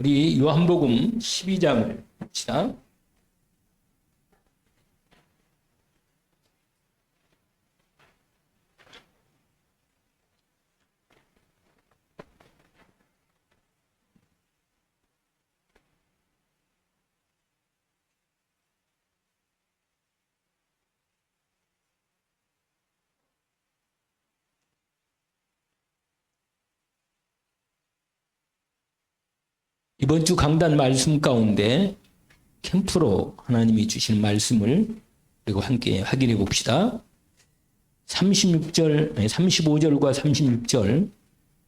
우리 요한복음 12장을 봅시다. 이번 주 강단 말씀 가운데 캠프로 하나님이 주신 말씀을 그리고 함께 확인해 봅시다. 35절과 36절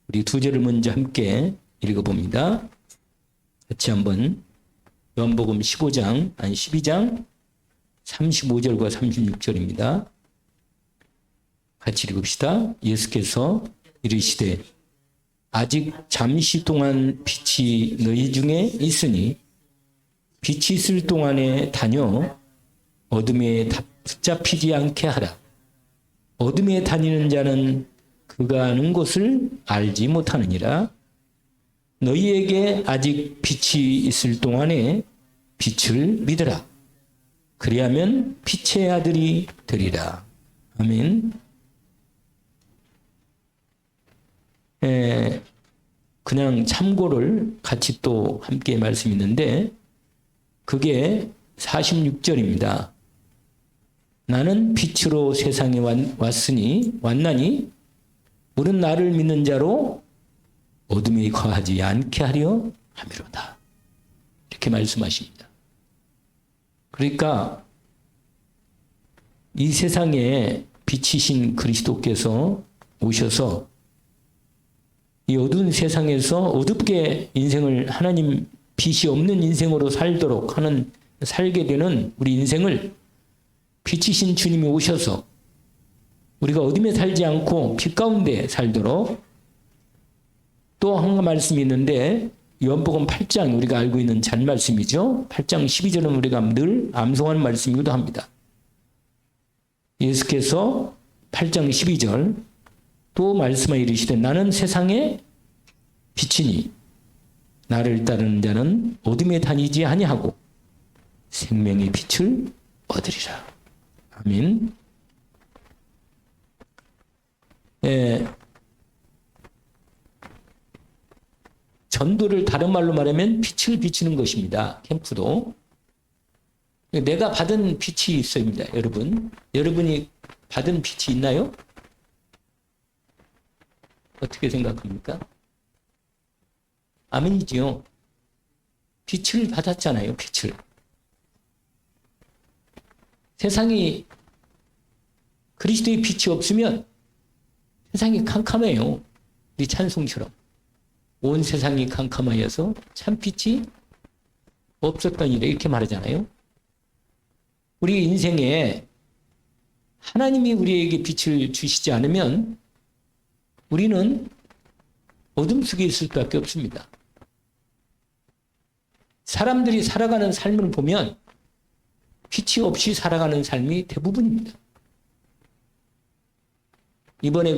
우리 두 절을 먼저 함께 읽어봅니다. 같이 한번 요한복음 12장 35절과 36절입니다. 같이 읽읍시다. 예수께서 이르시되 아직 잠시 동안 빛이 너희 중에 있으니 빛이 있을 동안에 다녀 어둠에 붙잡히지 않게 하라. 어둠에 다니는 자는 그가 아는 곳을 알지 못하느니라. 너희에게 아직 빛이 있을 동안에 빛을 믿으라. 그리하면 빛의 아들이 되리라. 아멘. 그냥 참고를 같이 또 함께 말씀이 있는데 그게 46절입니다. 나는 빛으로 세상에 왔나니 우리는 나를 믿는 자로 어둠에 거하지 않게 하려 함이로다. 이렇게 말씀하십니다. 그러니까 이 세상에 빛이신 그리스도께서 오셔서 이 어두운 세상에서 어둡게 인생을 하나님 빛이 없는 인생으로 살게 되는 우리 인생을 빛이신 주님이 오셔서 우리가 어둠에 살지 않고 빛 가운데 살도록 또 한 말씀이 있는데 요한복음 8장 우리가 알고 있는 잘 말씀이죠. 8장 12절은 우리가 늘 암송하는 말씀이기도 합니다. 예수께서 8장 12절 또 말씀하여 이르시되 나는 세상의 빛이니 나를 따르는 자는 어둠에 다니지 아니하고 생명의 빛을 얻으리라. 아멘. 전도를 다른 말로 말하면 빛을 비추는 것입니다. 캠프도. 내가 받은 빛이 있습니다. 여러분이 받은 빛이 있나요? 어떻게 생각합니까? 아멘이지요. 빛을 받았잖아요. 빛을. 세상이 그리스도의 빛이 없으면 세상이 캄캄해요. 우리 찬송처럼. 온 세상이 캄캄하여서 참 빛이 없었더니라 이렇게 말하잖아요. 우리 인생에 하나님이 우리에게 빛을 주시지 않으면 우리는 어둠 속에 있을 수밖에 없습니다. 사람들이 살아가는 삶을 보면 빛이 없이 살아가는 삶이 대부분입니다. 이번에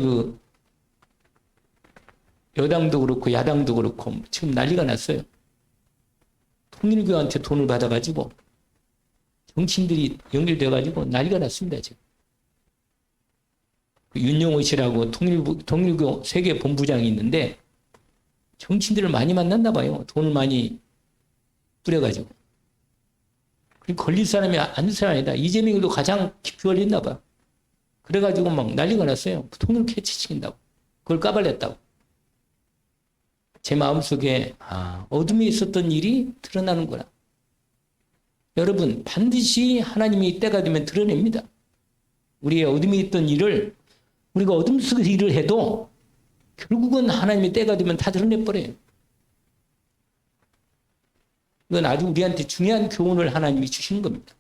여당도 그렇고 야당도 그렇고 지금 난리가 났어요. 통일교한테 돈을 받아가지고 정치인들이 연결돼가지고 난리가 났습니다. 지금. 윤용호 씨라고 통일교 세계 본부장이 있는데 정치인들을 많이 만났나 봐요. 돈을 많이 뿌려가지고. 그리고 걸릴 사람이 아닌 사람이 아니다. 이재명도 가장 깊이 걸렸나 봐. 그래가지고 막 난리가 났어요. 통일 캐치시킨다고. 그걸 까발렸다고. 제 마음속에 어둠에 있었던 일이 드러나는구나. 여러분 반드시 하나님이 때가 되면 드러냅니다. 우리의 어둠에 있던 일을 우리가 어둠 속에서 일을 해도 결국은 하나님의 때가 되면 다 드러내버려요. 이건 아주 우리한테 중요한 교훈을 하나님이 주시는 겁니다.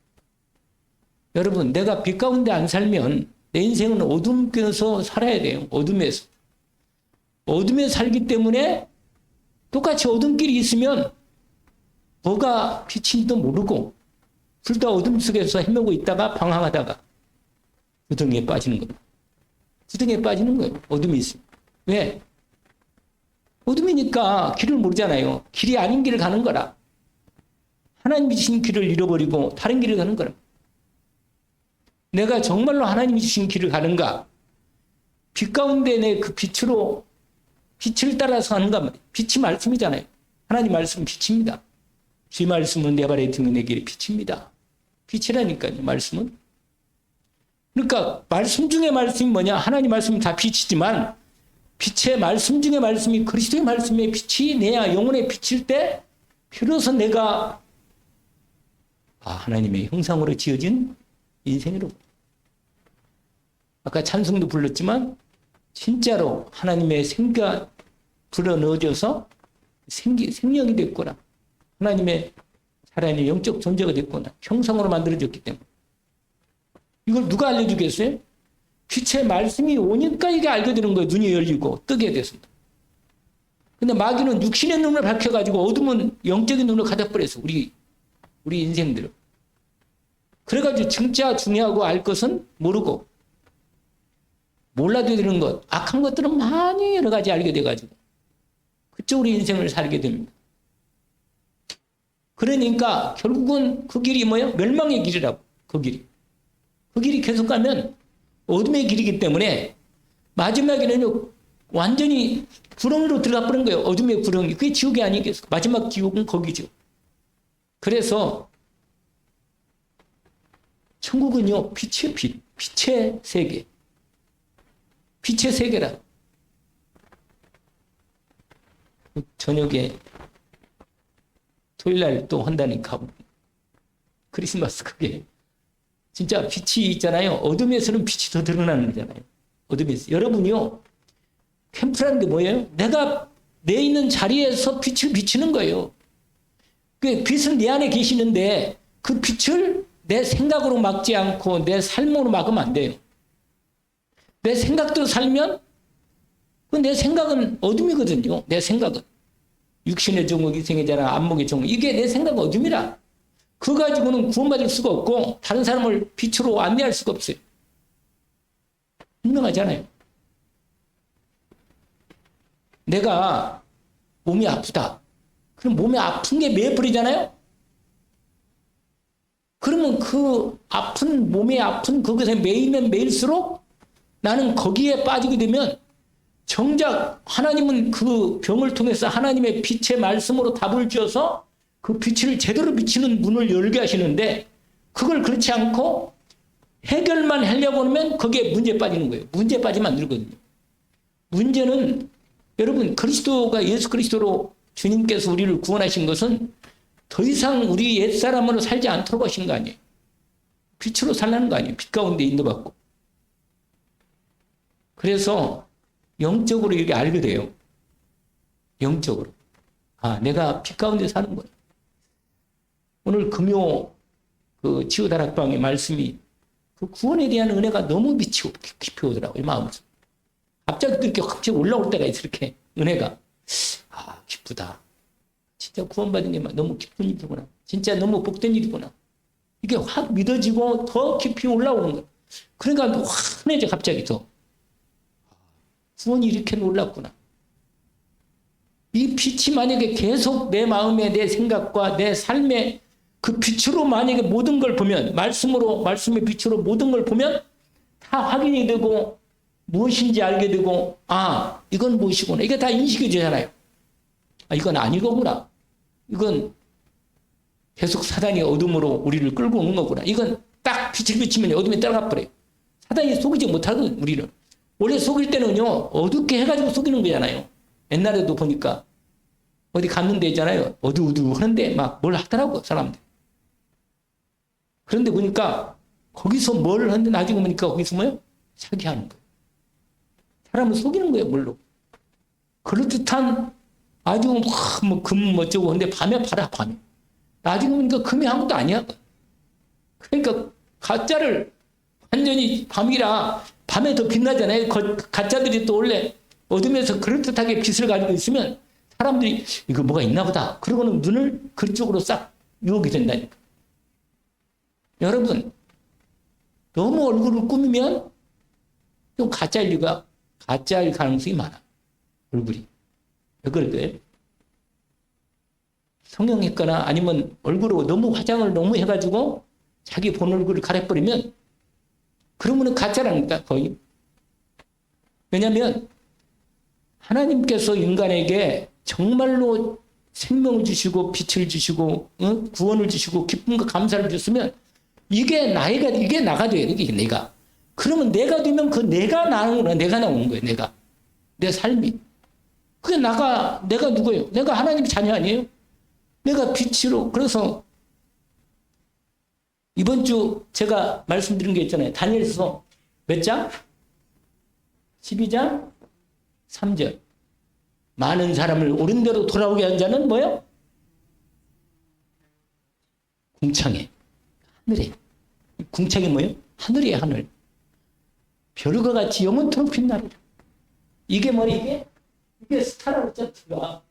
여러분 내가 빛 가운데 안 살면 내 인생은 어둠에서 살아야 돼요. 어둠에서. 어둠에 살기 때문에 똑같이 어둠길이 있으면 뭐가 빛인지도 모르고 둘 다 어둠 속에서 헤매고 있다가 방황하다가 구덩이에 빠지는 겁니다. 구덩이에 빠지는 거예요. 어둠이 있으면. 왜? 어둠이니까 길을 모르잖아요. 길이 아닌 길을 가는 거라. 하나님이 주신 길을 잃어버리고 다른 길을 가는 거라. 내가 정말로 하나님이 주신 길을 가는가? 빛 가운데 내 그 빛으로 빛을 따라서 가는가 말이에요. 빛이 말씀이잖아요. 하나님 말씀은 빛입니다. 주의 말씀은 내 발에 등은 내 길의 빛입니다. 빛이라니까요, 말씀은. 그러니까 말씀 중에 말씀이 뭐냐? 하나님 말씀이 다 빛이지만 빛의 말씀 중에 말씀이 그리스도의 말씀의 빛이 내 영혼에 비칠 때 비로소 내가 하나님의 형상으로 지어진 인생으로. 아까 찬송도 불렀지만 진짜로 하나님의 생기가 불어넣어져서 생명이 됐구나. 하나님의 살아있는 영적 존재가 됐구나. 형상으로 만들어졌기 때문에. 이걸 누가 알려주겠어요? 빛의 말씀이 오니까 이게 알게 되는 거예요. 눈이 열리고 뜨게 됐습니다. 근데 마귀는 육신의 눈을 밝혀가지고 어둠은 영적인 눈을 가져버렸어. 우리 인생들은. 그래가지고 진짜 중요하고 알 것은 모르고 몰라도 되는 것, 악한 것들은 많이 여러 가지 알게 돼가지고 그쪽으로 인생을 살게 됩니다. 그러니까 결국은 그 길이 뭐예요? 멸망의 길이라고. 그 길이 계속 가면 어둠의 길이기 때문에 마지막에는 완전히 구렁이로 들어가 버린 거예요. 어둠의 구렁이. 그게 지옥이 아니겠어요? 마지막 지옥은 거기죠. 그래서 천국은요, 빛의 빛, 빛의 세계. 빛의 세계라. 저녁에 토요일 날 또 한다니까. 크리스마스 그게. 진짜 빛이 있잖아요. 어둠에서는 빛이 더 드러나는 거잖아요. 어둠에서. 여러분이요, 캠프라는 게 뭐예요? 내가 내 있는 자리에서 빛을 비치는 거예요. 그 빛은 내 안에 계시는데 그 빛을 내 생각으로 막지 않고 내 삶으로 막으면 안 돼요. 내 생각대로 살면 내 생각은 어둠이거든요. 내 생각은. 육신의 종국, 이생의 자랑, 안목의 종국. 이게 내 생각은 어둠이라. 그거 가지고는 구원받을 수가 없고 다른 사람을 빛으로 안내할 수가 없어요. 분명하잖아요. 내가 몸이 아프다. 그럼 몸이 아픈 게 매여버리잖아요. 그러면 그 아픈 몸에 아픈 그것에 매이면 매일수록 나는 거기에 빠지게 되면 정작 하나님은 그 병을 통해서 하나님의 빛의 말씀으로 답을 주어서 그 빛을 제대로 비치는 문을 열게 하시는데 그걸 그렇지 않고 해결만 하려고 하면 거기에 문제 빠지는 거예요. 문제 빠지면 안 되거든요. 문제는 여러분 그리스도가 예수 그리스도로 주님께서 우리를 구원하신 것은 더 이상 우리 옛사람으로 살지 않도록 하신 거 아니에요. 빛으로 살라는 거 아니에요. 빛 가운데 인도받고. 그래서 영적으로 이렇게 알게 돼요. 영적으로. 내가 빛 가운데 사는 거예요. 오늘 금요 그 치유다락방의 말씀이 그 구원에 대한 은혜가 너무 미치고 깊이 오더라고요. 마음에서. 갑자기 이렇게 올라올 때가 있어. 이렇게 은혜가. 기쁘다. 진짜 구원받은 게 너무 기쁜 일이구나. 진짜 너무 복된 일이구나. 이게 확 믿어지고 더 깊이 올라오는 거예요. 그러니까 환해져 갑자기 더. 구원이 이렇게 놀랍구나. 이 빛이 만약에 계속 내 마음에 내 생각과 내 삶에 그 빛으로 만약에 모든 걸 보면 말씀의 빛으로 모든 걸 보면 다 확인이 되고 무엇인지 알게 되고 이건 무엇이구나. 이게 다 인식이 되잖아요. 이건 아니거구나. 이건 계속 사단이 어둠으로 우리를 끌고 오는 거구나. 이건 딱 빛을 비치면 어둠에 따라가 버려요. 사단이 속이지 못하거든 우리를. 원래 속일 때는요 어둡게 해가지고 속이는 거잖아요. 옛날에도 보니까 어디 갔는데 있잖아요. 어두우두하는데 막 뭘 하더라고 사람들. 그런데 보니까 거기서 뭘 하는데 나중에 보니까 거기서 뭐요? 사기하는 거예요. 사람을 속이는 거예요 뭘로. 그럴듯한 아주 금 어쩌고 근데 밤에 팔아 밤에. 나중에 보니까 금이 아무것도 아니야. 그러니까 가짜를 완전히 밤이라 밤에 더 빛나잖아요. 가짜들이 또 원래 어둠에서 그럴듯하게 빛을 가지고 있으면 사람들이 이거 뭐가 있나 보다. 그러고는 눈을 그쪽으로 싹 유혹이 된다니까. 여러분 너무 얼굴을 꾸미면 좀 가짜일 가능성이 많아. 얼굴이. 왜 그럴까요? 성형했거나 아니면 얼굴로 너무 화장을 너무 해가지고 자기 본 얼굴을 가려버리면 그러면은 가짜랍니다, 거의. 왜냐하면 하나님께서 인간에게 정말로 생명을 주시고 빛을 주시고 구원을 주시고 기쁨과 감사를 주시면 이게 나가 돼요. 이게 내가. 그러면 내가 되면 그 내가 나오는 거예요. 내가. 내 삶이. 그게 내가 누구예요? 내가 하나님의 자녀 아니에요? 내가 빛으로. 그래서 이번 주 제가 말씀드린 게 있잖아요. 다니엘서 몇 장? 12장 3절. 많은 사람을 옳은 대로 돌아오게 한 자는 뭐예요? 궁창에. 하늘에. 궁창이 뭐예요? 하늘이에요, 하늘. 별과 같이 영원토록 빛나리라. 이게 뭐야, 이게 스타라고 했잖아.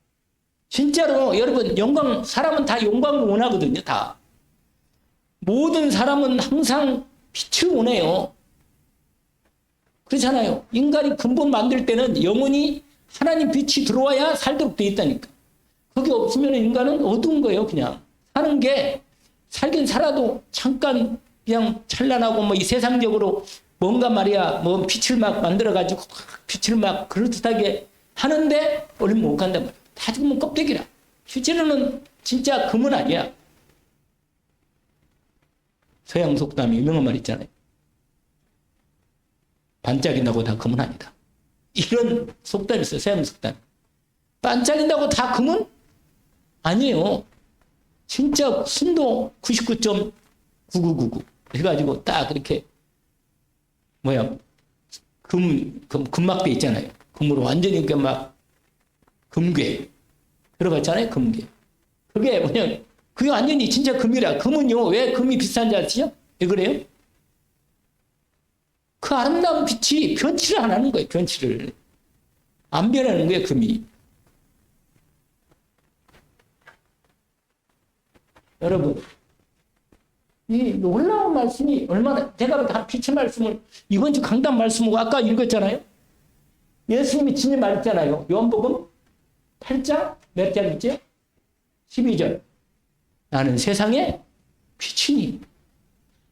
진짜로 여러분, 사람은 다 영광을 원하거든요, 다. 모든 사람은 항상 빛을 원해요. 그렇잖아요. 인간이 근본 만들 때는 영원히 하나님 빛이 들어와야 살도록 돼 있다니까. 그게 없으면 인간은 어두운 거예요, 그냥. 사는 게, 살긴 살아도 잠깐 그냥 찬란하고 뭐 이 세상적으로 뭔가 말이야, 뭐 빛을 막 만들어가지고 빛을 막 그럴듯하게 하는데 얼른 못 간단 말이야. 다 죽으면 껍데기라. 실제로는 진짜 금은 아니야. 서양 속담이 유명한 말 있잖아요. 반짝인다고 다 금은 아니다. 이런 속담이 있어요. 서양 속담. 반짝인다고 다 금은 아니에요. 진짜 순도 99.9999 해가지고 딱 그렇게 금막대 있잖아요. 금으로 완전히 막 금괴 들어갔잖아요. 금괴. 그게 뭐냐, 그게 완전히 진짜 금이라. 금은요, 왜 금이 비싼 줄 아시죠? 왜 그래요? 그 아름다운 빛이 변치를 안 하는 거예요. 변치를 안 변하는 거예요. 금이. 여러분, 이 놀라운 말씀이 얼마나, 제가 다 빛의 말씀을 이번 주 강단 말씀하고 아까 읽었잖아요. 예수님이 진짜 말했잖아요. 요한복음 8장 몇 장이죠? 12절. 나는 세상의 빛이니.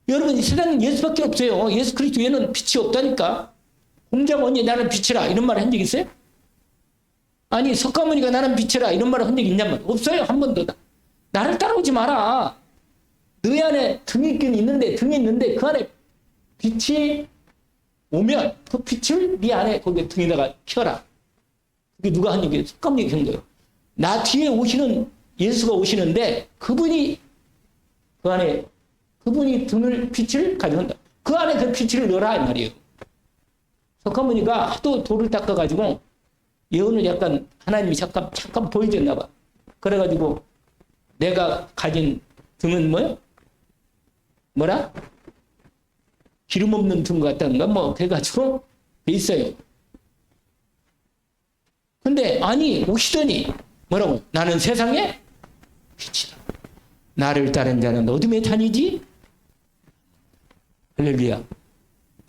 여러분, 이 세상엔 예수밖에 없어요. 예수 그리스도 외에는 빛이 없다니까. 공자머니 나는 빛이라 이런 말 한 적 있어요? 아니, 석가모니가 나는 빛이라 이런 말 한 적 있냔 말이에요. 없어요. 한 번도. 나를 따라오지 마라. 너희 안에 등이 있긴 있는데, 등이 있는데 그 안에 빛이 오면 그 빛을 네 안에 거기 등에다가 켜라. 그게 누가 한 얘기예요? 석가모니가 한 거예요. 나 뒤에 오시는 예수가 오시는데 그분이 그 안에 그분이 등을 빛을 가져온다. 그 안에 그 빛을 넣어라 이 말이에요. 석가모니가 하도 돌을 닦아가지고 예언을 약간 하나님이 잠깐 보여줬나 봐. 그래가지고 내가 가진 등은 뭐요? 뭐라? 기름 없는 등 같다는가 뭐 그래가지고 돼 있어요. 근데 아니 오시더니 뭐라고? 나는 세상의 빛이다. 나를 따른 자는 어둠에 다니지? 할렐루야.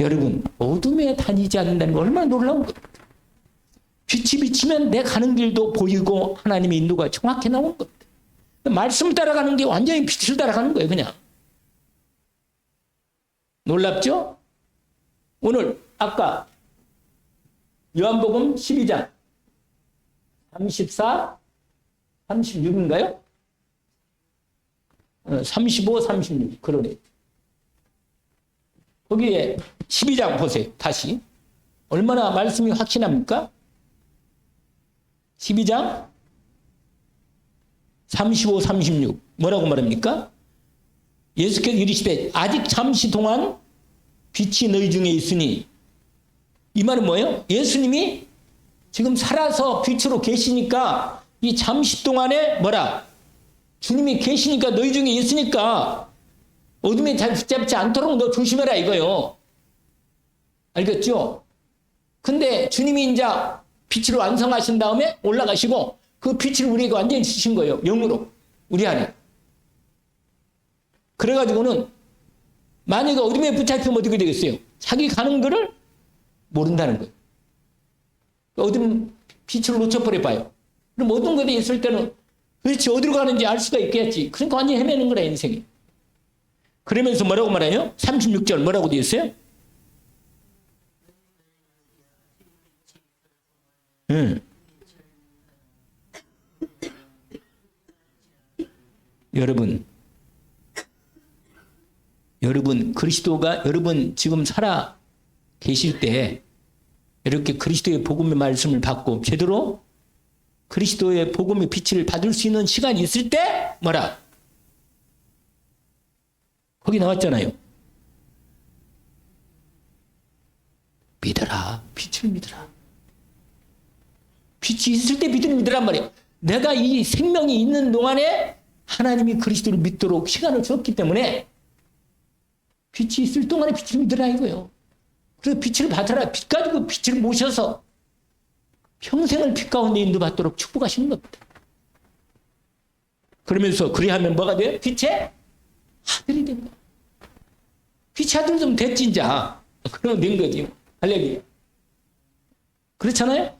여러분, 어둠에 다니지 않는다는 게 얼마나 놀라운 거예요. 빛이 비치면 내 가는 길도 보이고 하나님의 인도가 정확히 나오는 겁니다. 말씀 따라가는 게 완전히 빛을 따라가는 거예요, 그냥. 놀랍죠? 오늘 아까 요한복음 12장 34, 36인가요? 35, 36 그러네. 거기에 12장 보세요. 다시. 얼마나 말씀이 확신합니까? 12장 35, 36 뭐라고 말합니까? 예수께서 이르시되 아직 잠시 동안 빛이 너희 중에 있으니, 이 말은 뭐예요? 예수님이 지금 살아서 빛으로 계시니까 이 잠시 동안에 뭐라? 주님이 계시니까 너희 중에 있으니까 어둠에 잘 붙잡지 않도록 너 조심해라 이거요. 알겠죠? 근데 주님이 이제 빛을 완성하신 다음에 올라가시고 그 빛을 우리에게 완전히 주신 거예요. 영으로. 우리 안에. 그래가지고는 만약에 어둠에 붙잡히면 어떻게 되겠어요? 자기 가는 거를 모른다는 거예요. 어둠 빛을 놓쳐버려 봐요. 그럼 어떤 것에 있을 때는 그렇지 어디로 가는지 알 수가 있겠지. 그러니까 완전히 헤매는 거라 인생이. 그러면서 뭐라고 말해요? 36절 뭐라고 되어 있어요? 여러분 그리스도가 여러분 지금 살아 계실 때 이렇게 그리스도의 복음의 말씀을 받고 제대로 그리스도의 복음의 빛을 받을 수 있는 시간이 있을 때 뭐라? 거기 나왔잖아요. 믿어라. 빛을 믿어라. 빛이 있을 때 빛을 믿으란 말이에요. 내가 이 생명이 있는 동안에 하나님이 그리스도를 믿도록 시간을 줬기 때문에 빛이 있을 동안에 빛을 믿으라 이거예요. 그래서 빛을 받아라. 빛 가지고 빛을 모셔서 평생을 빛 가운데 인도받도록 축복하시는 겁니다. 그러면서 그리하면 뭐가 돼요? 빛의 아들이 된 거야. 빛의 아들 좀 됐지 이제. 그러면 된 거지. 할렐루야. 그렇잖아요?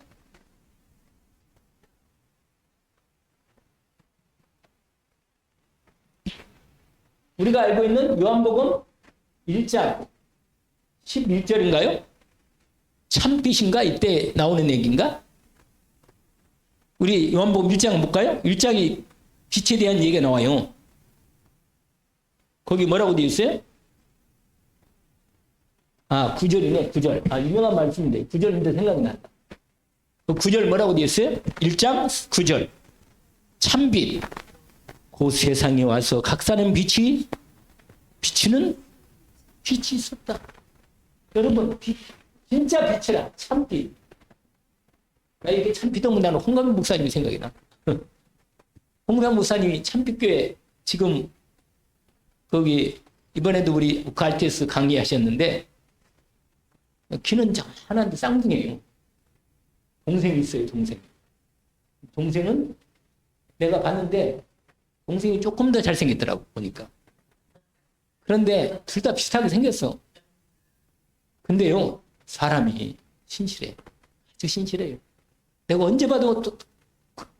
우리가 알고 있는 요한복음 1장 11절인가요? 참빛인가? 이때 나오는 얘기인가? 우리 요한복음 1장 볼까요? 1장이 빛에 대한 얘기가 나와요. 거기 뭐라고 되어 있어요? 9절이네, 9절. 유명한 말씀인데, 9절인데 생각이 난다. 그 9절 뭐라고 되어 있어요? 1장 9절. 참빛. 그 세상에 와서 각사는 빛이 비치는 빛이 있었다. 여러분, 진짜 빛이라, 참빛. 나 이게 참빛하면 나는 홍감현 목사님이 생각이 나. 홍감현 목사님이 참빛교회 지금 거기 이번에도 우리 우카르테스 강의하셨는데 키는 하나인데 쌍둥이에요. 동생이 있어요, 동생. 동생은 내가 봤는데 동생이 조금 더 잘생겼더라고, 보니까. 그런데 둘 다 비슷하게 생겼어. 근데요, 사람이 신실해. 아주 신실해요. 내가 언제 봐도 또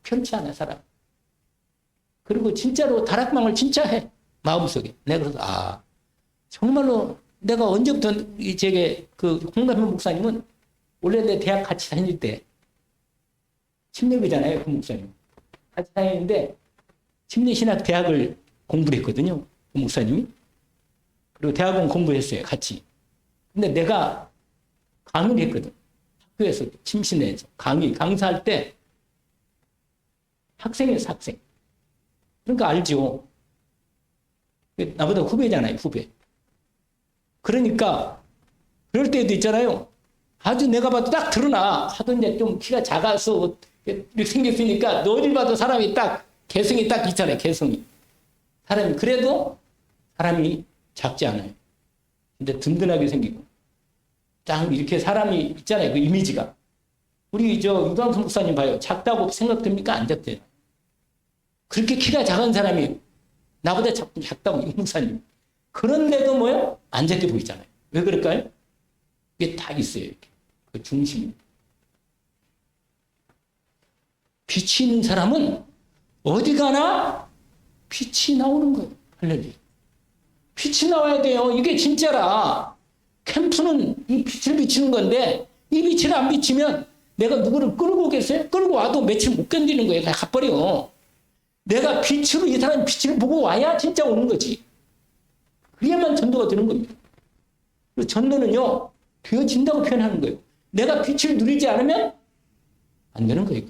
편치 않아, 사람. 그리고 진짜로 다락방을 진짜 해. 마음속에. 내가 그래서, 정말로 내가 언제부터 홍남현 목사님은 원래 내 대학 같이 다닐 때 침례교잖아요, 그 목사님. 같이 다니는데 침례신학 대학을 공부를 했거든요, 그 목사님이. 그리고 대학원 공부했어요, 같이. 근데 내가 강의를 했거든. 학교에서, 침신회에서. 강사할 때 학생이었어, 학생. 그러니까 알죠. 나보다 후배잖아요, 후배. 그러니까 그럴 때도 있잖아요. 아주 내가 봐도 딱 드러나. 하도 이제 좀 키가 작아서 이렇게 생겼으니까 너를 봐도 사람이 딱 개성이 딱 있잖아요, 개성이. 사람이 그래도 사람이 작지 않아요. 근데 든든하게 생기고 딱 이렇게 사람이 있잖아요, 그 이미지가. 우리 유광수 목사님 봐요. 작다고 생각됩니까? 안 작대요. 그렇게 키가 작은 사람이 나보다 작다고 이 목사님. 그런데도 뭐요? 안 작게 보이잖아요. 왜 그럴까요? 이게 다 있어요, 이렇게. 그 중심이. 빛이 있는 사람은 어디 가나 빛이 나오는 거예요. 할렐루야. 빛이 나와야 돼요. 이게 진짜라. 캠프는 이 빛을 비치는 건데 이 빛을 안 비치면 내가 누구를 끌고 오겠어요? 끌고 와도 며칠 못 견디는 거예요. 그냥 가버려. 내가 빛으로 이 사람 빛을 보고 와야 진짜 오는 거지. 그래야만 전도가 되는 겁니다. 그리고 전도는요, 되어진다고 표현하는 거예요. 내가 빛을 누리지 않으면 안 되는 거예요.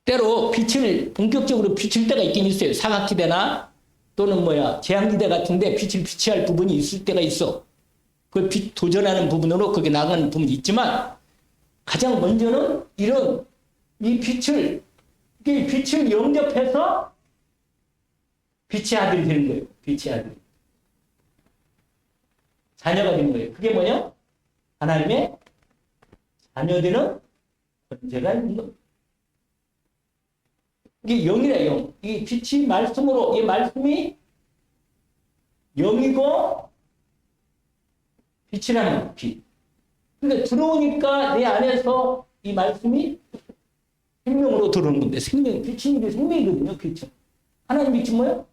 때로 빛을 본격적으로 비칠 때가 있긴 있어요. 사각지대나 또는 제한지대 같은데 빛을 비치할 부분이 있을 때가 있어. 그걸 빛 도전하는 부분으로 그게 나가는 부분이 있지만 가장 먼저는 이 빛을 영접해서 빛의 아들이 되는 거예요. 빛의 아들. 자녀가 되는 거예요. 그게 뭐냐? 하나님의 자녀되는 존재가 있는 겁니다. 이게 영이래요, 영. 이 빛이 말씀으로, 이 말씀이 영이고 빛이라는 빛. 그러니까 들어오니까 내 안에서 이 말씀이 생명으로 들어오는 건데, 생명, 빛이 이게 생명이거든요, 빛은. 하나님 빛이 뭐예요?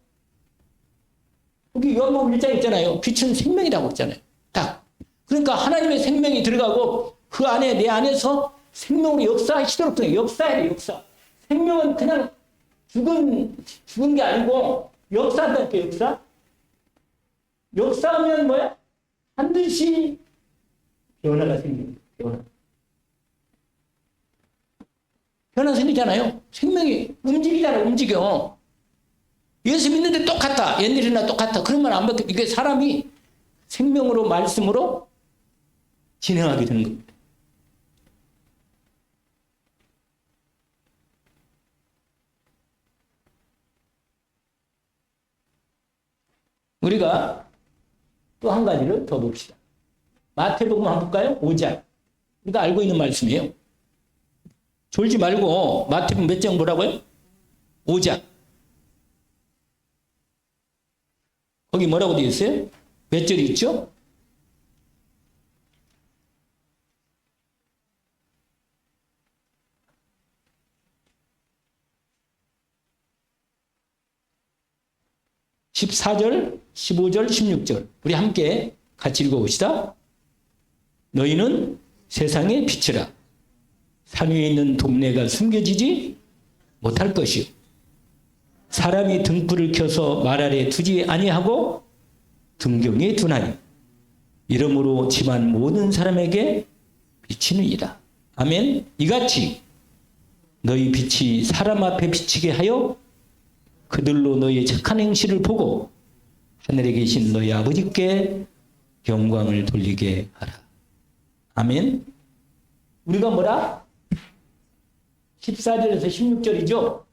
여기 요한복음 1장 있잖아요. 빛은 생명이라고 했잖아요. 딱. 그러니까 하나님의 생명이 들어가고 그 안에, 내 안에서 생명으로 역사하시도록 그냥 역사해야 돼, 역사. 생명은 그냥 죽은 게 아니고 역사한다니까, 역사. 역사하면 뭐야? 반드시 변화가 생깁니다. 변화 생기잖아요. 생명이 움직이잖아요. 움직여. 예수 믿는데 똑같다. 옛날이나 똑같다. 그런 말 안 받게. 이게 사람이 생명으로 말씀으로 진행하게 되는 겁니다. 우리가 또 한 가지를 더 봅시다. 마태복음 한번 볼까요? 5장. 우리가 알고 있는 말씀이에요. 졸지 말고 마태복음 몇 장 보라고요? 5장. 거기 뭐라고 되어 있어요? 몇 절이 있죠? (14절) (15절) (16절) 우리 함께 같이 읽어봅시다. 너희는 세상의 빛이라. 산 위에 있는 동네가 숨겨지지 못할 것이요. 사람이 등불을 켜서 말 아래 두지 아니하고 등경에 두나니 이러므로 집안 모든 사람에게 비치느니라. 아멘. 이같이 너희 빛이 사람 앞에 비치게 하여 그들로 너희의 착한 행실을 보고 하늘에 계신 너희 아버지께 영광을 돌리게 하라. 아멘. 우리가 뭐라? 14절에서 16절이죠.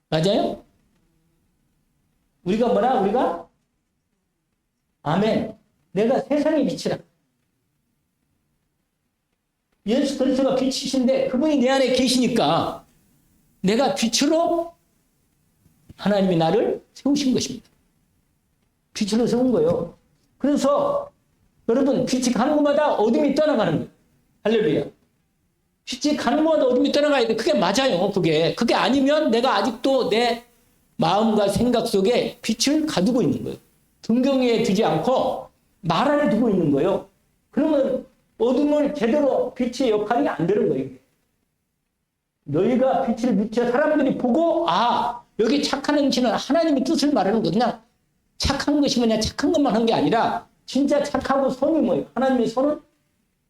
맞아요? 우리가 뭐라? 우리가? 아멘. 내가 세상의 빛이라. 예수 그리스도가 빛이신데 그분이 내 안에 계시니까 내가 빛으로 하나님이 나를 세우신 것입니다. 빛으로 세운 거예요. 그래서 여러분 빛이 가는 곳마다 어둠이 떠나가는 거예요. 할렐루야. 빛이 가는 곳마다 어둠이 떠나가야 돼. 그게 맞아요. 그게 아니면 내가 아직도 내 마음과 생각 속에 빛을 가두고 있는 거예요. 등경에 두지 않고 말 안에 두고 있는 거예요. 그러면 어둠을 제대로 빛의 역할이 안 되는 거예요. 너희가 빛을 비춰 사람들이 보고 여기 착한 행실은 하나님의 뜻을 말하는 거. 그냥 착한 것이 뭐냐 착한 것만 한 게 아니라 진짜 착하고 손이 뭐예요? 하나님의 손은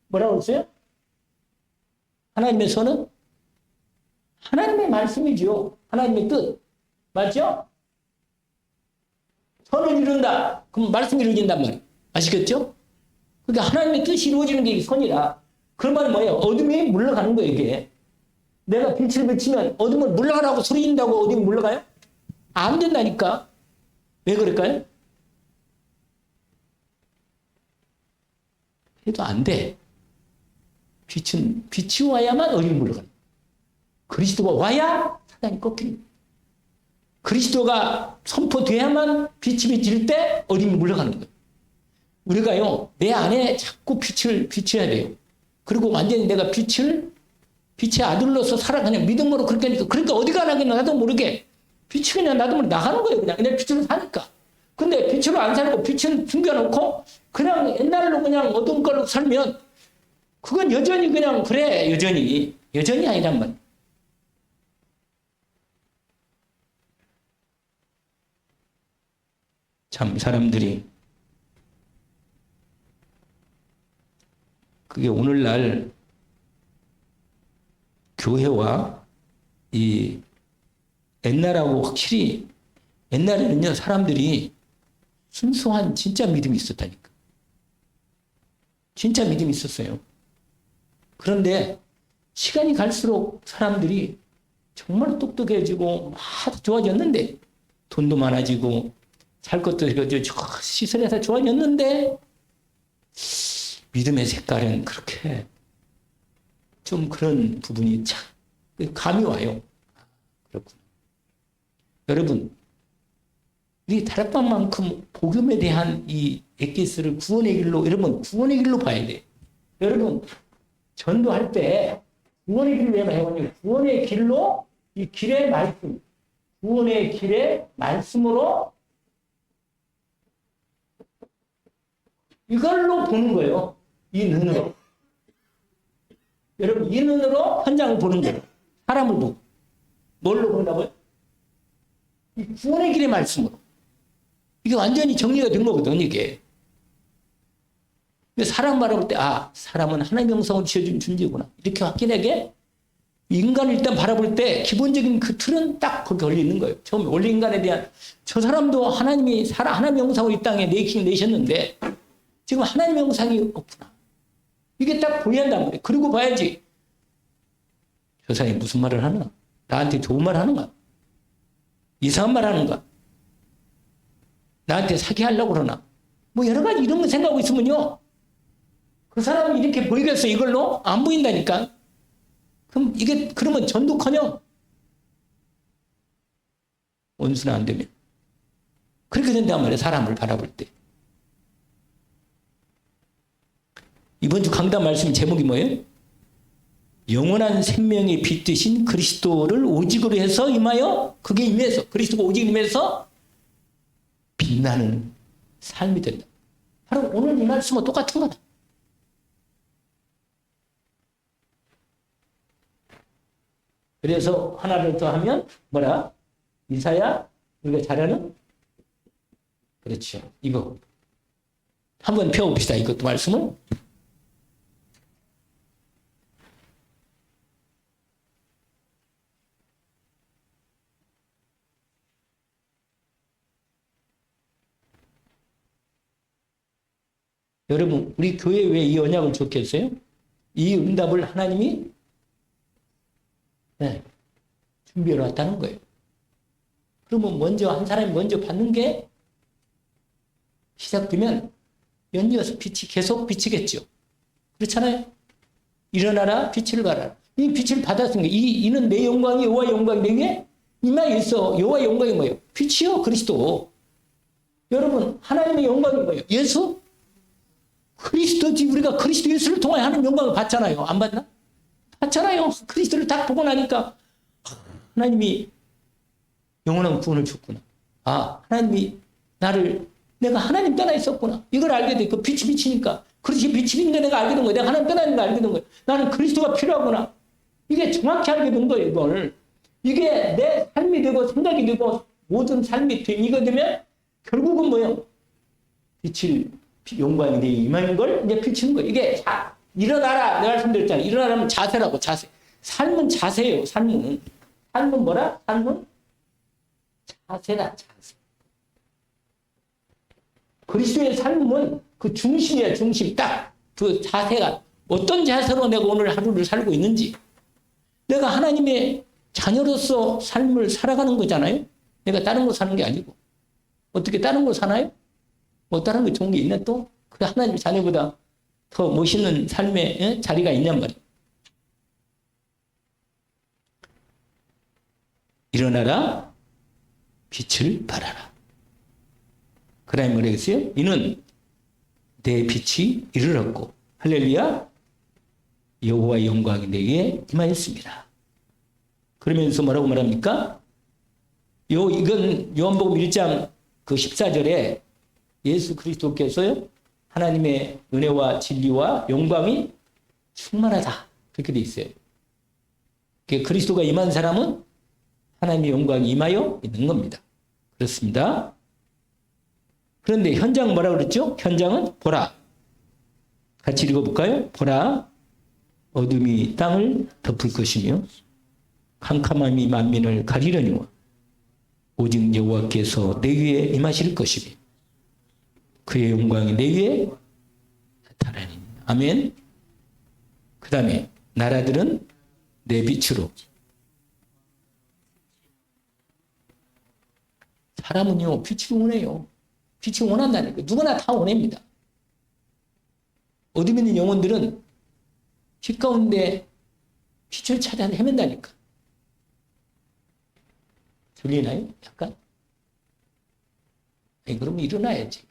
뭐라고 했어요? 하나님의 손은 하나님의 말씀이죠. 하나님의 뜻. 맞죠? 손을 이룬다. 그럼 말씀이 이루어진단 말이에요. 아시겠죠? 그러니까 하나님의 뜻이 이루어지는 게 손이라. 그러면 뭐예요? 어둠이 물러가는 거예요, 이게. 내가 빛을 비치면 어둠을 물러가라고 소리진다고 어둠이 물러가요? 안 된다니까. 왜 그럴까요? 해도 안 돼. 빛이 와야만 어둠이 물러가는 거예요. 그리스도가 와야 사단이 꺾이는 거예요. 그리스도가 선포돼야만 빛이 비칠 때 어둠이 물러가는 거예요. 우리가요, 내 안에 자꾸 빛을 비춰야 돼요. 그리고 완전히 내가 빛의 아들로서 살아가냐, 믿음으로 그렇게 하니까. 그러니까 어디 가나겠나, 나도 모르게. 빛이 그냥 나도 모르게 나가는 거예요, 그냥. 내 빛으로 사니까. 근데 빛으로 안 살고 빛은 숨겨놓고 그냥 옛날로 그냥 어두운 걸로 살면 그건 여전히 그냥 그래, 여전히 아니란 말이에요. 참, 사람들이 그게 오늘날 교회와 이 옛날하고 확실히 옛날에는요 사람들이 순수한 진짜 믿음이 있었다니까. 진짜 믿음이 있었어요. 그런데 시간이 갈수록 사람들이 정말 똑똑해지고 막 좋아졌는데 돈도 많아지고 살 것도 시설에서 좋아졌는데 믿음의 색깔은 그렇게 좀 그런 부분이 참 감이 와요. 그렇구나. 여러분, 우리 다락방만큼 복음에 대한 이 엑기스를 구원의 길로, 여러분 구원의 길로 봐야 돼. 여러분, 전도할 때 구원의 길을 왜 해왔냐면 구원의 길로 이 길의 말씀, 구원의 길의 말씀으로 이걸로 보는 거예요. 이 눈으로. 여러분, 이 눈으로 현장을 보는 거예요. 사람을 보고. 뭘로 본다고요? 이 구원의 길의 말씀으로. 이게 완전히 정리가 된 거거든, 이게. 사람 바라볼 때, 아, 사람은 하나님의 형상으로 지어준 존재구나. 이렇게 확인하게 인간을 일단 바라볼 때 기본적인 그 틀은 딱 거기 걸려 있는 거예요. 처음에 원래 인간에 대한 저 사람도 하나님의 형상으로 이 땅에 내셨는데 지금 하나님의 형상이 없구나. 이게 딱 보여야 한단 말이에요. 그리고 봐야지. 저 사람이 무슨 말을 하나? 나한테 좋은 말 하는가? 이상한 말 하는가? 나한테 사기하려고 그러나? 뭐 여러 가지 이런 거 생각하고 있으면요. 그 사람이 이렇게 보이겠어, 이걸로? 안 보인다니까. 그러면 전도커녕 원수는 안 되면. 그렇게 된단 말이에요, 사람을 바라볼 때. 이번 주 강단 말씀 제목이 뭐예요? 영원한 생명의 빛 되신 그리스도를 오직으로 해서 임하여, 그게 임해서, 그리스도가 오직 임해서 빛나는 삶이 된다. 바로 오늘 이 말씀과 똑같은 거다. 그래서 하나를 더 하면 뭐라? 이사야 우리가 잘 아는? 그렇죠. 이거 한번 펴봅시다. 이것도 말씀을. 여러분, 우리 교회에 왜 이 언약을 줬겠어요? 이 응답을 하나님이 준비해 놨다는 거예요. 그러면 먼저 한 사람이 먼저 받는 게 시작되면 연이어서 빛이 계속 비치겠죠. 그렇잖아요. 일어나라, 빛을 발하라. 이 빛을 받았으니까 이는 내 영광이 여호와의 영광이 내게 임하여 있어. 여호와의 영광이 뭐예요? 빛이요, 그리스도. 여러분, 하나님의 영광이 뭐예요? 예수? 그리스도지. 우리가 그리스도 예수를 통하여 하는 영광을 받잖아요. 안 받나? 받잖아요. 그리스도를 딱 보고 나니까 하나님이 영원한 구원을 줬구나. 아, 하나님이 내가 하나님 떠나 있었구나. 이걸 알게 돼. 그 빛이 비치니까. 그렇지, 빛이 비는데 내가 알게 된 거야. 내가 하나님 떠나 있는 걸 알게 된 거야. 나는 그리스도가 필요하구나. 이게 정확히 알게 된 거예요, 이걸. 이게 내 삶이 되고 생각이 되고 모든 삶이 이거 되면 결국은 뭐예요? 빛을 영광이 내 임하는 걸 이제 비치는 거예요. 이게 일어나라. 내가 말씀드렸잖아요. 일어나라면 자세라고, 자세. 삶은 자세예요, 삶은. 삶은 뭐라? 삶은 자세다, 자세. 그리스도의 삶은 그 중심이야, 중심. 딱 그 자세가 어떤 자세로 내가 오늘 하루를 살고 있는지. 내가 하나님의 자녀로서 삶을 살아가는 거잖아요. 내가 다른 거 사는 게 아니고. 어떻게 다른 거 사나요? 뭐 다른 거 좋은 게 있나 또? 그 하나님의 자녀보다 더 멋있는 삶의 자리가 있냔 말이에요. 일어나라, 빛을 발하라. 그 다음에 뭐라겠어요? 이는 내 빛이 이르렀고 할렐루야, 여호와의 영광이 내게 임하였습니다. 그러면서 뭐라고 말합니까? 이건 요한복음 1장 그 14절에 예수 그리스도께서요, 하나님의 은혜와 진리와 영광이 충만하다. 그렇게 돼 있어요. 그리스도가 임한 사람은 하나님의 영광이 임하여 있는 겁니다. 그렇습니다. 그런데 현장은 뭐라 그랬죠? 현장은 보라. 같이 읽어볼까요? 보라, 어둠이 땅을 덮을 것이며 캄캄함이 만민을 가리려니와 오직 여호와께서 내 위에 임하실 것이며 그의 영광이 내 위에 나타나니. 아멘. 그 다음에 나라들은 내 빛으로. 사람은요, 빛을 원해요. 빛이 원한다니까. 누구나 다 원합니다. 어둠에 있는 영혼들은 빛 가운데 빛을 찾아 헤맨다니까. 들리나요? 약간? 아니, 그러면 일어나야지.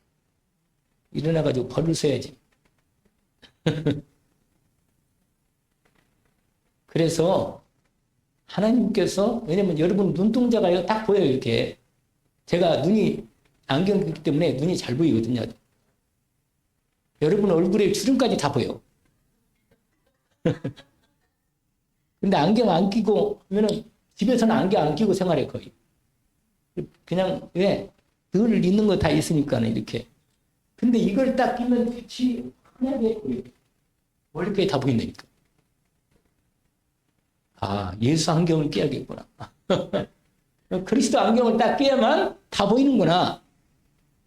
일어나가지고 벌을 써야지. 그래서 하나님께서, 왜냐면 여러분 눈동자가 딱 보여요, 이렇게. 제가 눈이 안경 끼기 때문에 눈이 잘 보이거든요. 여러분 얼굴에 주름까지 다 보여. 근데 안경 안 끼고 하면은 집에서는 안경 안 끼고 생활해, 거의. 그냥, 왜? 늘 있는 거 다 있으니까는 이렇게. 근데 이걸 딱 끼면 빛이 환하게 보여요. 머리까지 다 보인다니까. 아, 예수 안경을 끼야겠구나. 그리스도 안경을 딱 끼야만 다 보이는구나.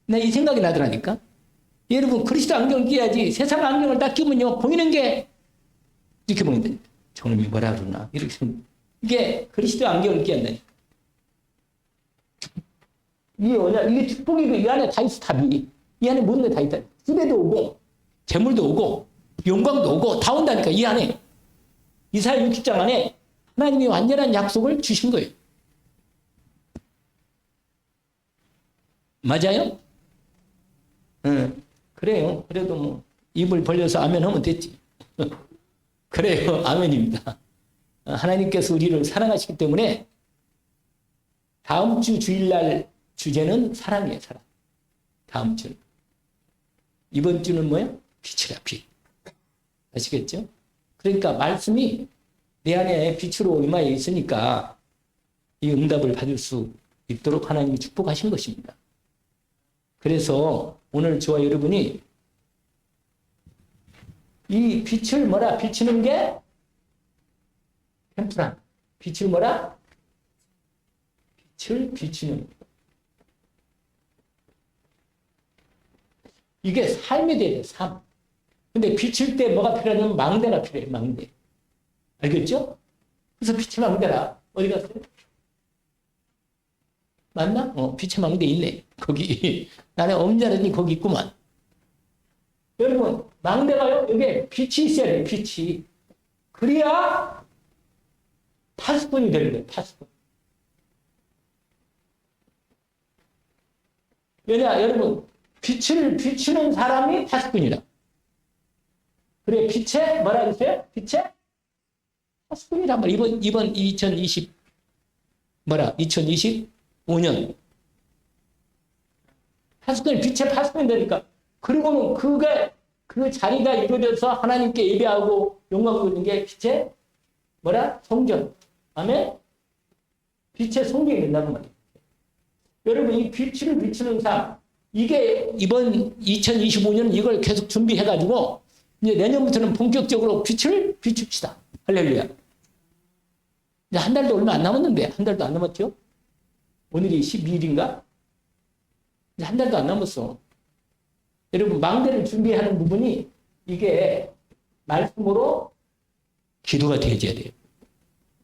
나 이 생각이 나더라니까. 여러분, 그리스도 안경을 끼야지. 세상 안경을 딱 끼면요, 보이는 게 이렇게 보인다. 저놈이 뭐라 그러나. 이렇게. 이게 그리스도 안경을 끼야 한다니까. 이게 뭐냐? 이게 축복이고, 이 안에 다 있어, 답이. 이 안에 모든 게 다 있다. 수배도 오고, 재물도 오고, 영광도 오고, 다 온다니까, 이 안에. 이사야 60장 안에 하나님이 완전한 약속을 주신 거예요. 맞아요? 응, 그래요. 그래도 뭐, 입을 벌려서 아멘 하면 됐지. 그래요. 아멘입니다. 하나님께서 우리를 사랑하시기 때문에 다음 주 주일날 주제는 사랑이에요, 사랑. 다음 주는. 이번 주는 뭐예요? 빛이라, 빛. 아시겠죠? 그러니까 말씀이 내 안에 빛으로 임하여 있으니까 이 응답을 받을 수 있도록 하나님이 축복하신 것입니다. 그래서 오늘 저와 여러분이 이 빛을 뭐라 비추는 게 템프란. 빛을 뭐라? 빛을 비추는. 이게 삶이 돼야 돼, 삶. 근데 비출 때 뭐가 필요하냐면 망대가 필요해, 망대. 알겠죠? 그래서 빛의 망대라. 어디 갔어요? 맞나? 빛의 망대 있네. 거기. 나는 엄자라니 거기 있구만. 여러분, 망대가요, 여기에 빛이 있어야 돼, 빛이. 그래야 파수꾼이 되는 거예요, 파수꾼. 왜냐, 여러분, 빛을 비추는 사람이 파수꾼이라. 그래, 빛에, 뭐라 그랬어요? 빛에 파수꾼이란 말이야. 이번 2025년. 파수꾼이 빛의 파수꾼이 되니까. 그리고는 그 자리가 이루어져서 하나님께 예배하고 영광 돌리는 게 빛의 뭐라? 성전. 아멘? 빛의 성전이 된다는 말이에요. 여러분, 이 빛을 비추는 삶, 이게 이번 2025년 이걸 계속 준비해가지고 이제 내년부터는 본격적으로 빛을 비춥시다. 할렐루야. 이제 한 달도 얼마 안 남았는데, 한 달도 안 남았죠? 오늘이 12일인가? 이제 한 달도 안 남았어. 여러분, 망대를 준비하는 부분이 이게 말씀으로 기도가 되어져야 돼요.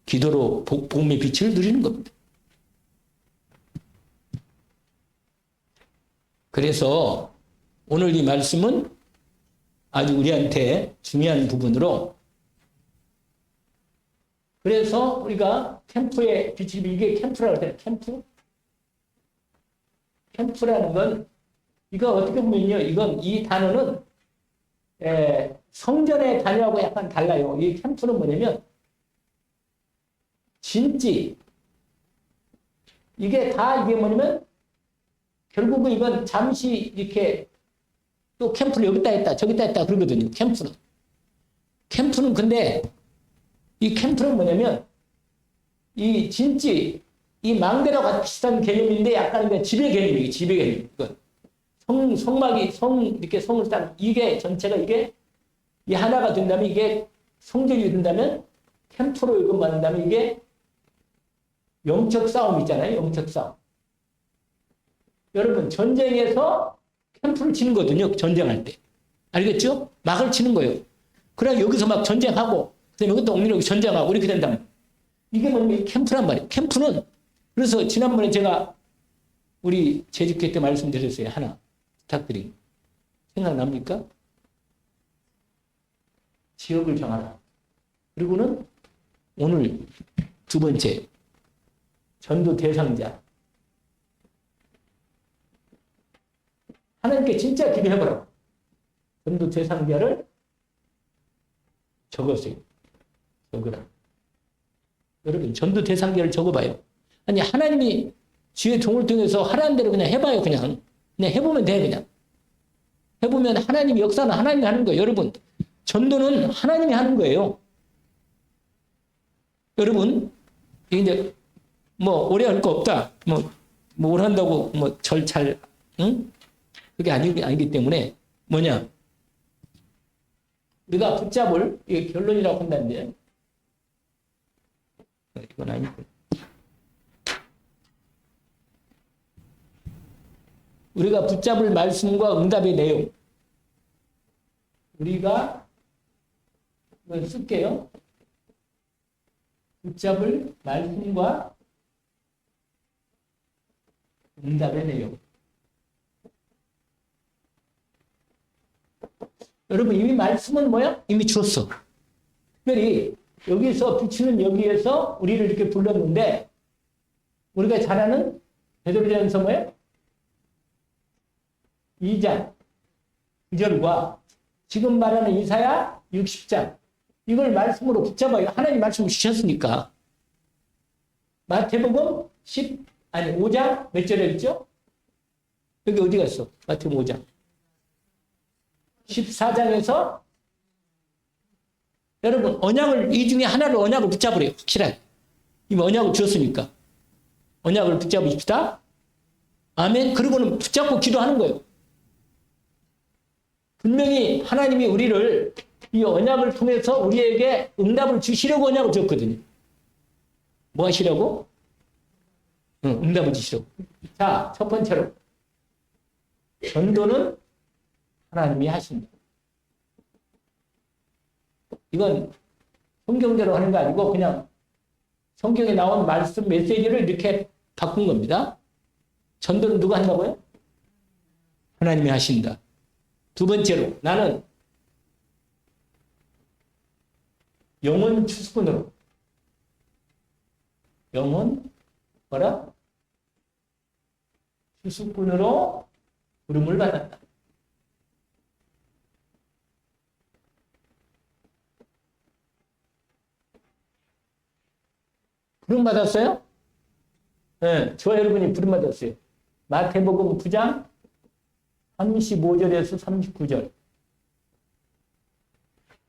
기도로 복음의 빛을 누리는 겁니다. 그래서 오늘 이 말씀은 아주 우리한테 중요한 부분으로, 그래서 우리가 캠프의 빛이, 이게 캠프라고 해요. 캠프라는 건, 이거 어떻게 보면요, 이 단어는 성전의 단위하고 약간 달라요. 이 캠프는 뭐냐면 진지, 이게 뭐냐면 결국은 이건 잠시 이렇게 또 캠프를 여기다 했다 저기다 했다 그러거든요. 캠프는 근데 이 캠프는 뭐냐면 이 진지, 이 망대랑 비슷한 개념인데 약간 이제 지배 개념이에요. 지배 개념. 이건 성막이 이렇게 성을 쌓는, 이게 전체가 이게 이 하나가 된다면, 이게 성전이 된다면, 캠프로 이거 만든다면 이게 영적 싸움 있잖아요. 영적 싸움. 여러분, 전쟁에서 캠프를 치는 거거든요. 전쟁할 때. 알겠죠? 막을 치는 거예요. 그래 여기서 막 전쟁하고, 그다음에 이것도 옥리로 전쟁하고 이렇게 된다면, 이게 뭐냐면 캠프란 말이에요. 캠프는, 그래서 지난번에 제가 우리 재직회 때 말씀드렸어요. 하나 부탁드립니다. 생각납니까? 지역을 정하라. 그리고는 오늘 두 번째, 전도 대상자. 하나님께 진짜 기도해보라고. 전도 대상자를 적으라. 여러분, 전도 대상자를 적어봐요. 아니, 하나님이 주의 종을 통해서 하라는 대로 그냥 해봐요, 그냥. 그냥 해보면 돼, 그냥. 해보면 하나님 역사는 하나님이 하는 거예요. 여러분, 전도는 하나님이 하는 거예요. 여러분, 이제, 뭐, 오래 할 거 없다. 뭘 한다고, 응? 그게 아니기 때문에, 뭐냐. 우리가 붙잡을, 이게 결론이라고 한다는데, 이건 아니고. 우리가 붙잡을 말씀과 응답의 내용. 우리가, 이걸 쓸게요. 붙잡을 말씀과 응답의 내용. 여러분, 이미 말씀은 뭐야? 이미 주었어. 특별히 여기서 비추는 여기에서 우리를 이렇게 불렀는데 우리가 잘 아는 베드로전서 뭐예요? 2장 9절과 지금 말하는 이사야 60장 이걸 말씀으로 붙잡아요. 하나님 말씀을 주셨으니까. 마태복음 5장 몇 절에 있죠? 여기 어디 갔어? 마태복음 5장 14장에서 여러분 언약을 이 중에 하나를 언약을 붙잡으래요. 확실하게. 이미 언약을 주었으니까. 언약을 붙잡읍시다. 아멘. 그리고는 붙잡고 기도하는 거예요. 분명히 하나님이 우리를 이 언약을 통해서 우리에게 응답을 주시려고 언약을 줬거든요. 뭐 하시려고? 응답을 주시려고. 자, 첫 번째로 전도는 하나님이 하신다. 이건 성경대로 하는 거 아니고 그냥 성경에 나온 말씀 메시지를 이렇게 바꾼 겁니다. 전도는 누가 한다고요? 하나님이 하신다. 두 번째로 나는 영혼 추수꾼으로 추수꾼으로 부름을 받았다. 부름 받았어요? 네, 저와 여러분이 부름 받았어요. 마태복음 9장 35절에서 39절.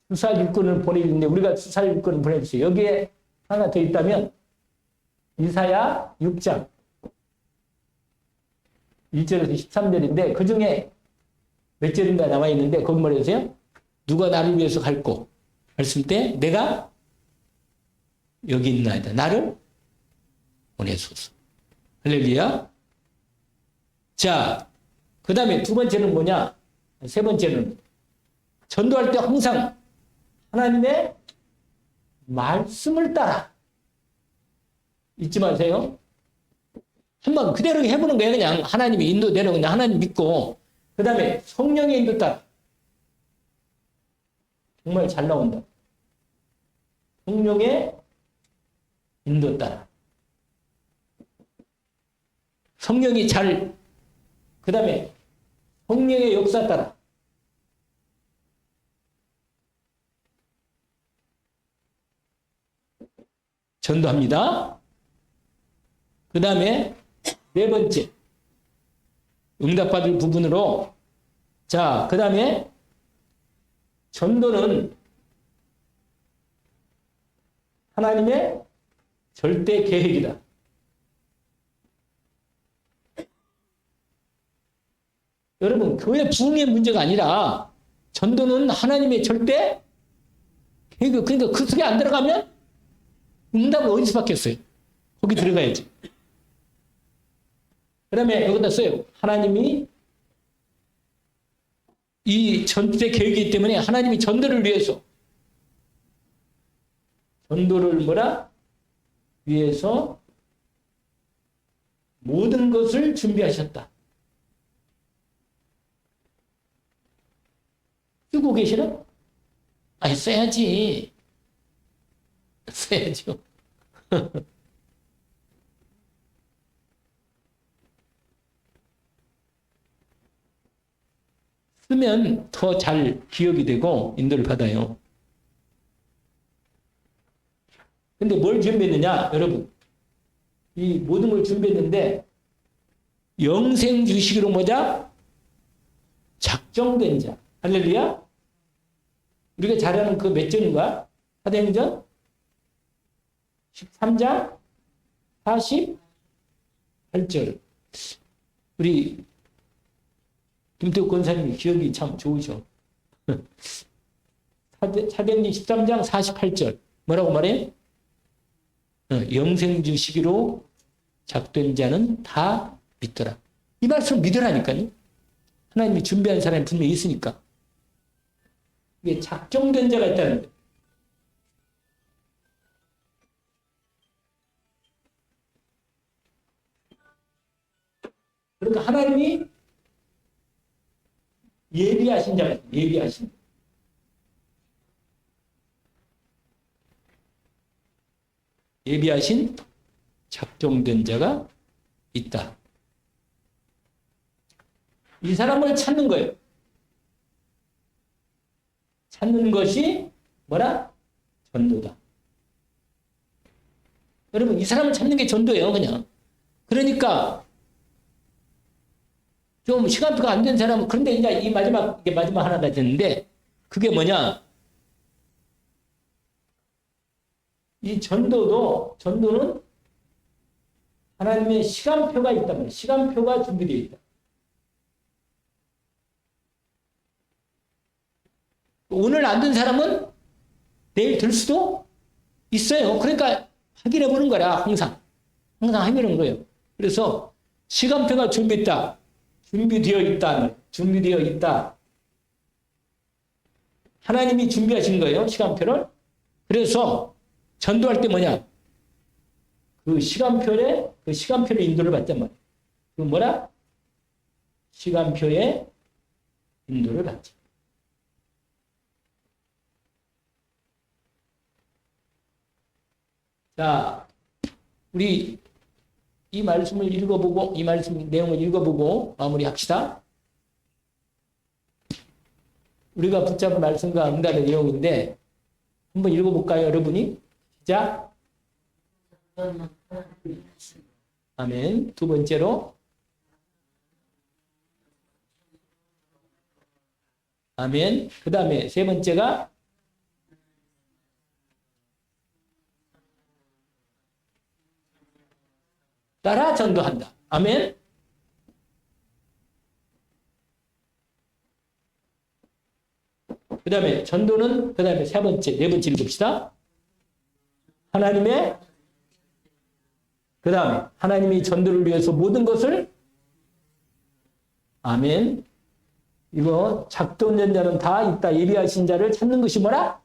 수사 일꾼을 보내주는데 우리가 수사 일꾼을 보내주세요. 여기에 하나 더 있다면 이사야 6장 1절에서 13절인데 그 중에 몇 절인가 나와 있는데 거기 말해주세요. 누가 나를 위해서 갈고 했을 때 내가 여기 있나이다. 나를 보내소서. 할렐루야. 자, 그 다음에 두 번째는 뭐냐? 세 번째는 전도할 때 항상 하나님의 말씀을 따라 잊지 마세요. 한번 그대로 해보는 거예요. 그냥 하나님이 인도대로 그냥 하나님 믿고 그 다음에 성령의 인도 따라 정말 잘 나온다. 성령의 인도 따라 성령이 그 다음에 성령의 역사 따라 전도합니다. 그 다음에 네 번째 응답받을 부분으로 자, 그 다음에 전도는 하나님의 절대 계획이다. 여러분, 교회 부흥의 문제가 아니라 전도는 하나님의 절대 계획. 그러니까 그 속에 안 들어가면 응답을 어디서 받겠어요? 거기 들어가야지. 그 다음에 여기다 써요. 하나님이 이 전도의 계획이기 때문에 하나님이 전도를 위해서 위해서 모든 것을 준비하셨다. 쓰고 계시나? 아니, 써야지. 써야죠. 쓰면 더 잘 기억이 되고 인도를 받아요. 근데 뭘 준비했느냐, 여러분? 이 모든 걸 준비했는데, 영생 주식으로 뭐자? 작정된 자. 할렐루야? 우리가 잘 아는 그 몇 절인가? 사도행전 13장 48절. 우리 김태욱 권사님이 기억이 참 좋으셔. 사도행전 13장 48절. 뭐라고 말해? 영생주 시기로 작된 자는 다 믿더라. 이 말씀 믿으라니까요. 하나님이 준비한 사람이 분명히 있으니까. 이게 작정된 자가 있다는 거예요. 그러니까 하나님이 예비하신 자가 있어요. 예비하신. 예비하신 작정된 자가 있다. 이 사람을 찾는 거예요. 찾는 것이 뭐라? 전도다. 여러분, 이 사람을 찾는 게 전도예요, 그냥. 그러니까 좀 시간표가 안 된 사람은, 그런데 이제 이게 마지막 하나가 됐는데, 그게 뭐냐? 이 전도는 하나님의 시간표가 있단 말이에요. 시간표가 준비되어 있다. 오늘 안 된 사람은 내일 들 수도 있어요. 그러니까 확인해 보는 거라, 항상 확인하는 거예요. 그래서 시간표가 준비되어 있다. 하나님이 준비하신 거예요, 시간표를. 그래서 전도할 때 뭐냐? 그 시간표를 인도를 받단 말이에요. 그 뭐라? 시간표에 인도를 받죠. 자, 우리 이 말씀을 읽어보고, 이 말씀 내용을 읽어보고 마무리합시다. 우리가 붙잡은 말씀과 응답의 내용인데, 한번 읽어볼까요, 여러분이? 시작. 아멘. 두 번째로. 아멘. 그 다음에 세 번째가 따라 전도한다. 아멘. 그 다음에 전도는 그 다음에 네 번째 읽읍시다. 그 다음에 하나님이 전도를 위해서 모든 것을 아멘. 이거 작정된 자는 다 있다. 예비하신 자를 찾는 것이 뭐라?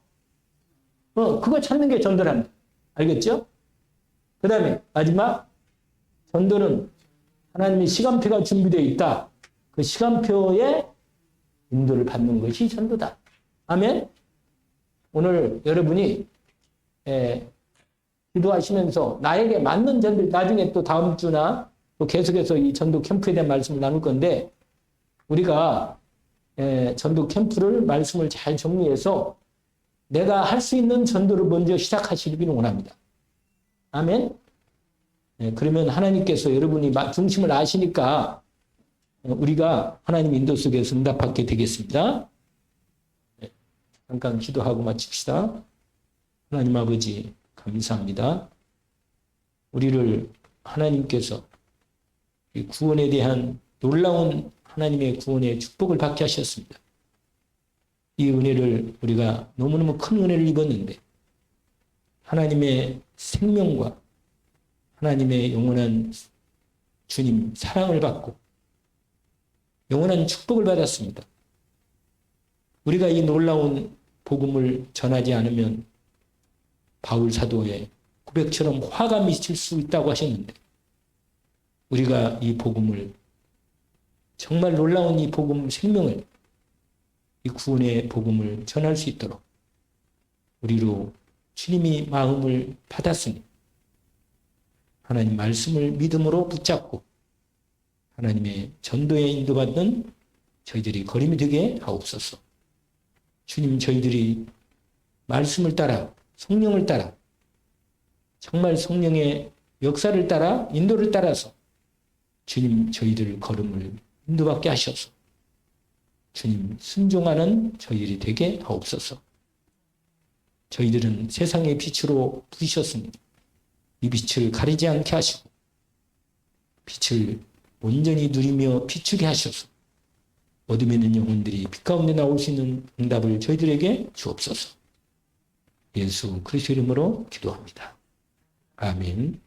그거 찾는 게 전도랍니다. 알겠죠? 그 다음에 마지막 전도는 하나님의 시간표가 준비되어 있다. 그 시간표에 인도를 받는 것이 전도다. 아멘. 오늘 여러분이 기도하시면서 나에게 맞는 전도, 나중에 또 다음 주나 또 계속해서 이 전도 캠프에 대한 말씀을 나눌 건데, 우리가 전도 캠프를 말씀을 잘 정리해서 내가 할 수 있는 전도를 먼저 시작하시기를 원합니다. 아멘. 그러면 하나님께서 여러분이 중심을 아시니까 우리가 하나님 인도 속에서 응답받게 되겠습니다. 잠깐 기도하고 마칩시다. 하나님 아버지 감사합니다. 우리를 하나님께서 구원에 대한 놀라운 하나님의 구원의 축복을 받게 하셨습니다. 이 은혜를 우리가 너무너무 큰 은혜를 입었는데 하나님의 생명과 하나님의 영원한 주님 사랑을 받고 영원한 축복을 받았습니다. 우리가 이 놀라운 복음을 전하지 않으면 바울 사도의 고백처럼 화가 미칠 수 있다고 하셨는데, 우리가 이 복음을, 정말 놀라운 이 복음 생명을, 이 구원의 복음을 전할 수 있도록 우리로 주님이 마음을 받았으니 하나님 말씀을 믿음으로 붙잡고 하나님의 전도에 인도받는 저희들이 거림이 되게 하옵소서. 주님, 저희들이 말씀을 따라, 성령을 따라 정말 성령의 역사를 따라 인도를 따라서 주님 저희들 걸음을 인도받게 하셔서 주님 순종하는 저희들이 되게 하옵소서. 저희들은 세상의 빛으로 부으셨습니다. 이 빛을 가리지 않게 하시고 빛을 온전히 누리며 비추게 하셔서 어둠에 있는 영혼들이 빛 가운데 나올 수 있는 응답을 저희들에게 주옵소서. 예수 그리스도 이름으로 기도합니다. 아멘.